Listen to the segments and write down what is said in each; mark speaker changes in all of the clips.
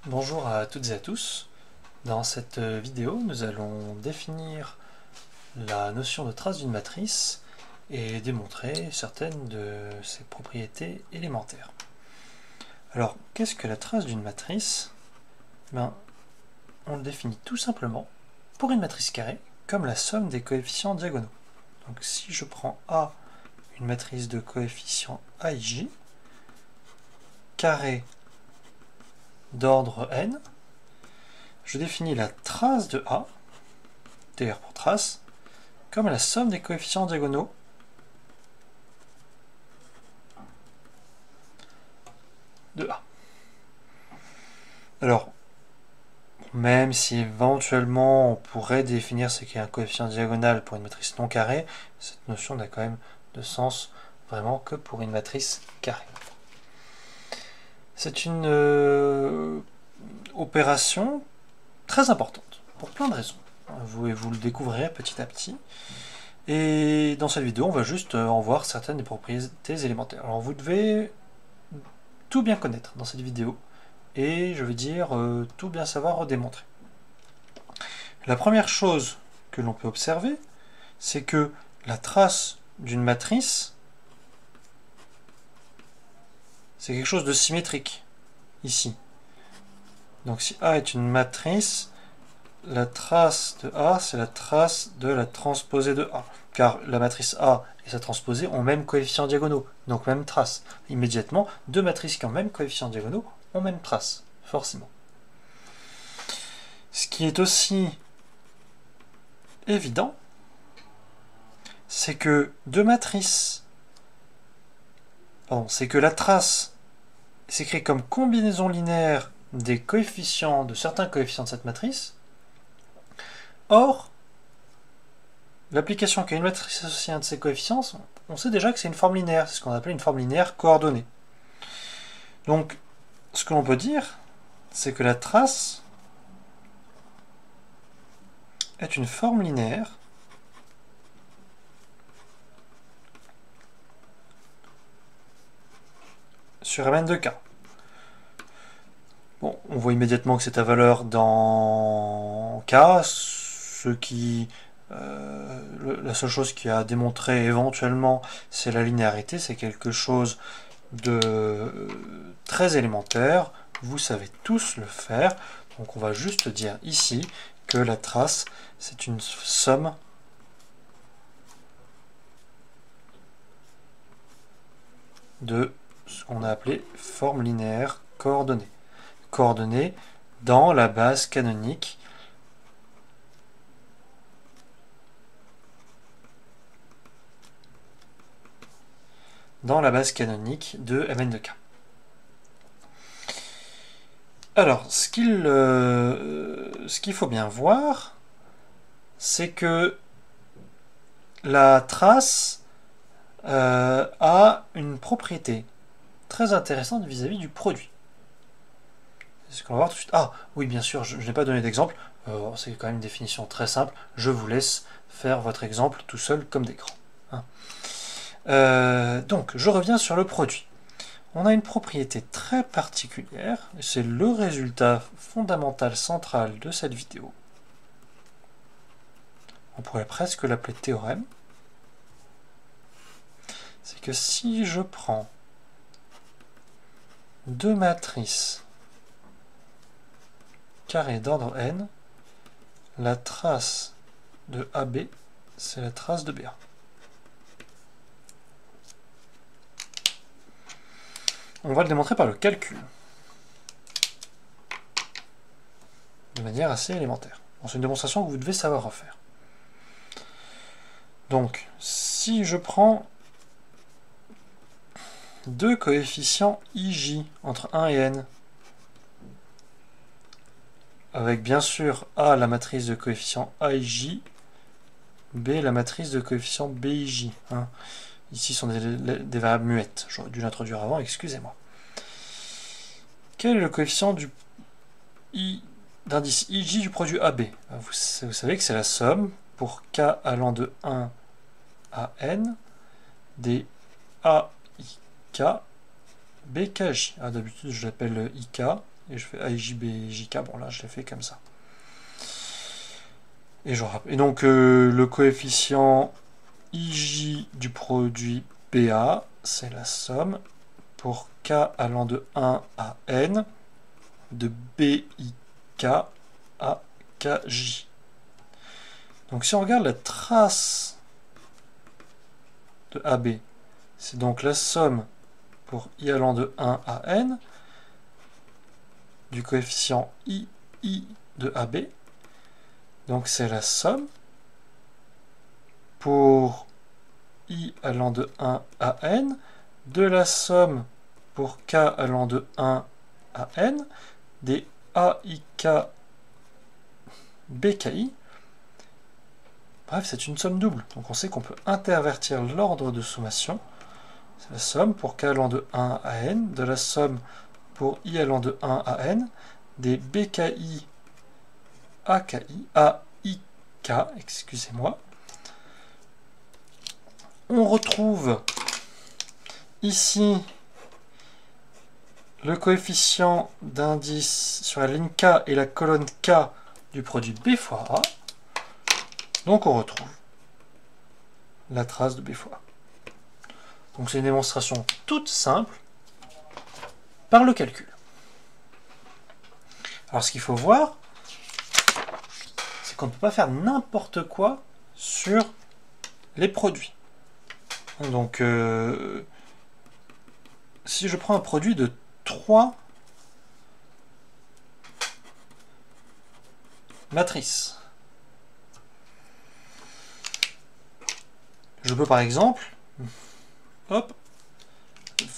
Speaker 1: Bonjour à toutes et à tous. Dans cette vidéo, nous allons définir la notion de trace d'une matrice et démontrer certaines de ses propriétés élémentaires. Alors, qu'est-ce que la trace d'une matrice? On le définit tout simplement pour une matrice carrée comme la somme des coefficients diagonaux. Donc si je prends A, une matrice de coefficients AIJ, carré d'ordre n, je définis la trace de A, TR pour trace, comme la somme des coefficients diagonaux de A. Alors, même si éventuellement on pourrait définir ce qu'est un coefficient diagonal pour une matrice non carrée, cette notion n'a quand même de sens vraiment que pour une matrice carrée. C'est une opération très importante, pour plein de raisons. Vous le découvrirez petit à petit. Et dans cette vidéo, on va juste en voir certaines des propriétés élémentaires. Alors vous devez tout bien connaître dans cette vidéo, et je veux dire tout bien savoir démontrer. La première chose que l'on peut observer, c'est que la trace d'une matrice, c'est quelque chose de symétrique, ici. Donc si A est une matrice, la trace de A, c'est la trace de la transposée de A. Car la matrice A et sa transposée ont même coefficient diagonaux, donc même trace. Immédiatement, deux matrices qui ont même coefficient diagonaux ont même trace, forcément. Ce qui est aussi évident, c'est que deux matrices, c'est que la trace s'écrit comme combinaison linéaire des coefficients, de certains coefficients de cette matrice. Or, l'application qui a une matrice associée à un de ces coefficients, on sait déjà que c'est une forme linéaire, c'est ce qu'on appelle une forme linéaire coordonnée. Donc, ce que l'on peut dire, c'est que la trace est une forme linéaire sur Mn de K. Bon, on voit immédiatement que c'est ta valeur dans K, la seule chose qui a démontré éventuellement, c'est la linéarité, c'est quelque chose de très élémentaire, vous savez tous le faire, donc on va juste dire ici que la trace, c'est une somme de ce qu'on a appelé forme linéaire coordonnée. Coordonnée dans la base canonique de Mn de K. Alors, ce qu'il faut bien voir, c'est que la trace a une propriété très intéressante vis-à-vis du produit. C'est ce qu'on va voir tout de suite. Ah, oui, bien sûr, je n'ai pas donné d'exemple. C'est quand même une définition très simple. Je vous laisse faire votre exemple tout seul comme des grands. Donc, je reviens sur le produit. On a une propriété très particulière, et c'est le résultat fondamental central de cette vidéo. On pourrait presque l'appeler théorème. C'est que si je prends deux matrices carrées d'ordre n, la trace de AB, c'est la trace de BA. On va le démontrer par le calcul, de manière assez élémentaire. C'est une démonstration que vous devez savoir refaire. Donc, si je prends deux coefficients IJ entre 1 et n, avec bien sûr A la matrice de coefficients AIJ, B la matrice de coefficients BIJ. Ici sont des variables muettes, j'aurais dû l'introduire avant, excusez-moi. Quel est le coefficient d'indice IJ du produit AB? Vous savez que c'est la somme pour K allant de 1 à n des AIK BKJ. D'habitude je l'appelle IK, et je fais A, J, B, J, K. Bon, là, je l'ai fait comme ça. Et donc, le coefficient IJ du produit BA, c'est la somme pour K allant de 1 à N de BIK à KJ. Donc, si on regarde la trace de AB, c'est donc la somme pour I allant de 1 à N du coefficient II de AB. Donc c'est la somme pour I allant de 1 à N de la somme pour K allant de 1 à N des AIK BKI. Bref, c'est une somme double. Donc on sait qu'on peut intervertir l'ordre de sommation. C'est la somme pour K allant de 1 à N de la somme pour I allant de 1 à N des BKI AIK, excusez-moi. On retrouve ici le coefficient d'indice sur la ligne K et la colonne K du produit B fois A. Donc on retrouve la trace de B fois A. Donc c'est une démonstration toute simple par le calcul. Alors ce qu'il faut voir, c'est qu'on ne peut pas faire n'importe quoi sur les produits. Donc si je prends un produit de 3 matrices, je peux par exemple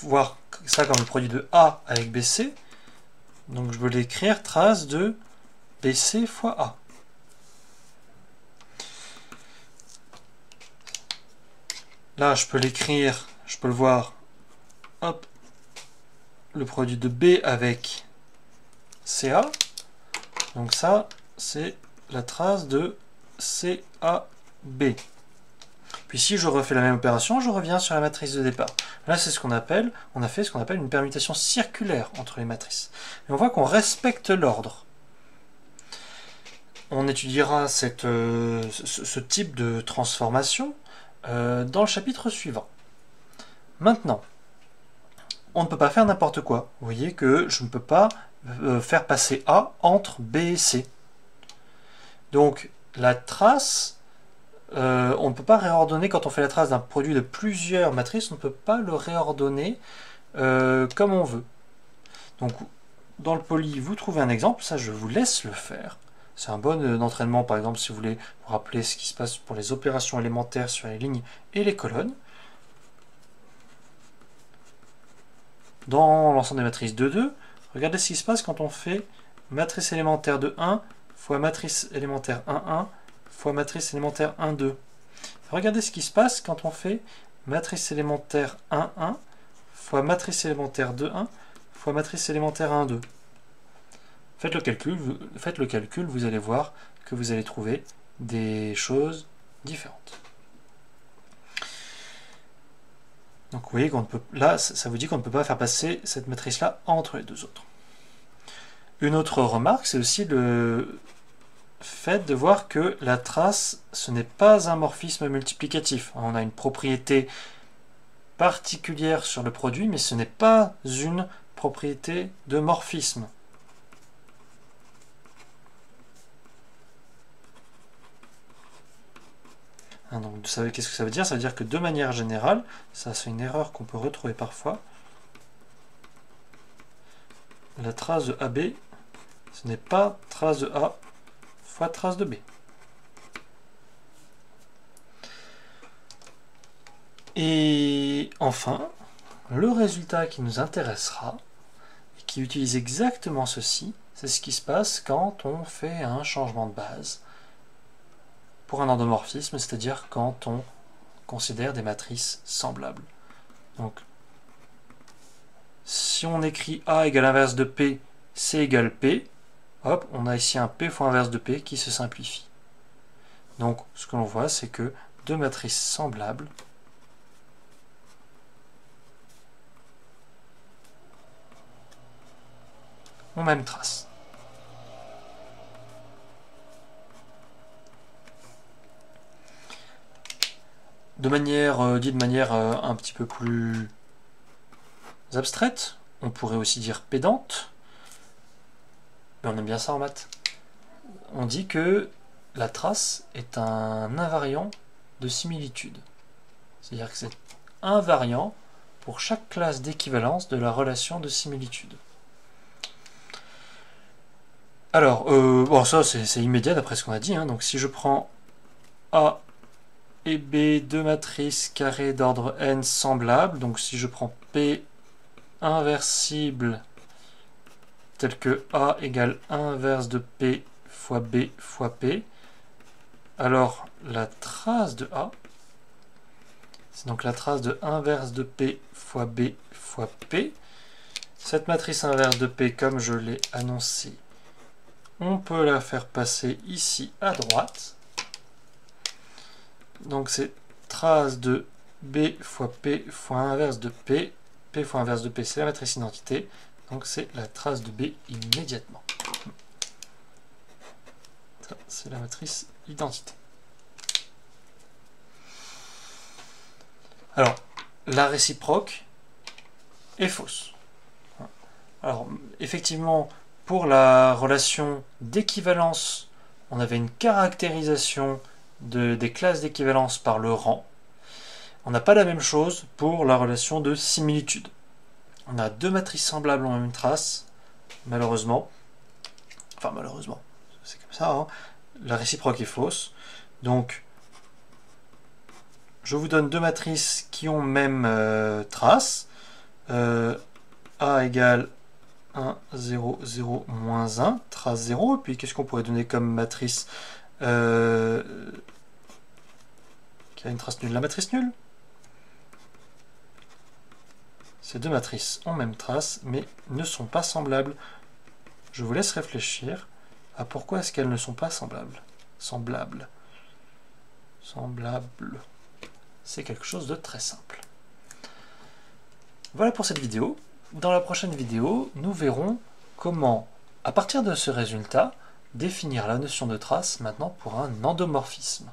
Speaker 1: voir ça comme le produit de A avec BC. Donc je peux l'écrire trace de BC fois A. Là, je peux l'écrire, je peux le voir, hop, le produit de B avec CA. Donc ça, c'est la trace de CAB. Puis si je refais la même opération, je reviens sur la matrice de départ. Là, c'est ce qu'on appelle, on a fait ce qu'on appelle une permutation circulaire entre les matrices. Et on voit qu'on respecte l'ordre. On étudiera ce type de transformation dans le chapitre suivant. Maintenant, on ne peut pas faire n'importe quoi. Vous voyez que je ne peux pas faire passer A entre B et C. Donc, la trace, on ne peut pas réordonner quand on fait la trace d'un produit de plusieurs matrices, on ne peut pas le réordonner comme on veut. Donc, dans le poly, vous trouvez un exemple, ça je vous laisse le faire. C'est un bon entraînement, par exemple, si vous voulez vous rappeler ce qui se passe pour les opérations élémentaires sur les lignes et les colonnes. Dans l'ensemble des matrices de 2, regardez ce qui se passe quand on fait matrice élémentaire de 1 fois matrice élémentaire 1,1 fois matrice élémentaire 1,2. Regardez ce qui se passe quand on fait matrice élémentaire 1,1 fois matrice élémentaire 2,1 fois matrice élémentaire 1,2. Faites le calcul, vous allez voir que vous allez trouver des choses différentes. Donc vous voyez qu'on peut, là, ça vous dit qu'on ne peut pas faire passer cette matrice-là entre les deux autres. Une autre remarque, c'est aussi le fait de voir que la trace, ce n'est pas un morphisme multiplicatif. On a une propriété particulière sur le produit, mais ce n'est pas une propriété de morphisme. Donc, vous savez qu'est-ce que ça veut dire? Ça veut dire que de manière générale, ça c'est une erreur qu'on peut retrouver parfois, la trace de AB, ce n'est pas trace de A fois trace de B. Et enfin, le résultat qui nous intéressera, et qui utilise exactement ceci, c'est ce qui se passe quand on fait un changement de base pour un endomorphisme, c'est-à-dire quand on considère des matrices semblables. Donc, si on écrit A égale inverse de P, C égale P, hop, on a ici un P fois inverse de P qui se simplifie. Donc, ce que l'on voit, c'est que deux matrices semblables ont même trace. De manière un petit peu plus abstraite, on pourrait aussi dire pédante, mais on aime bien ça en maths. On dit que la trace est un invariant de similitude. C'est-à-dire que c'est invariant pour chaque classe d'équivalence de la relation de similitude. Alors, bon, ça c'est immédiat d'après ce qu'on a dit, hein. Donc si je prends A et B, deux matrices carrées d'ordre n semblables, donc si je prends P inversible tel que A égale inverse de P fois B fois P, alors la trace de A, c'est donc la trace de inverse de P fois B fois P. Cette matrice inverse de P, comme je l'ai annoncé, on peut la faire passer ici à droite. Donc c'est trace de B fois P fois inverse de P. P fois inverse de P, c'est la matrice identité. Donc c'est la trace de B immédiatement. Ça, c'est la matrice identité. Alors, la réciproque est fausse. Alors, effectivement, pour la relation d'équivalence, on avait une caractérisation des classes d'équivalence par le rang. On n'a pas la même chose pour la relation de similitude. On a deux matrices semblables en même trace, malheureusement. Enfin, malheureusement, c'est comme ça, hein. La réciproque est fausse. Donc, je vous donne deux matrices qui ont même trace. A égale 1, 0, 0, moins 1, trace 0. Et puis, qu'est-ce qu'on pourrait donner comme matrice qui a une trace nulle? La matrice nulle. Ces deux matrices ont même trace, mais ne sont pas semblables. Je vous laisse réfléchir à pourquoi est-ce qu'elles ne sont pas semblables. Semblables. C'est quelque chose de très simple. Voilà pour cette vidéo. Dans la prochaine vidéo, nous verrons comment, à partir de ce résultat, définir la notion de trace maintenant pour un endomorphisme.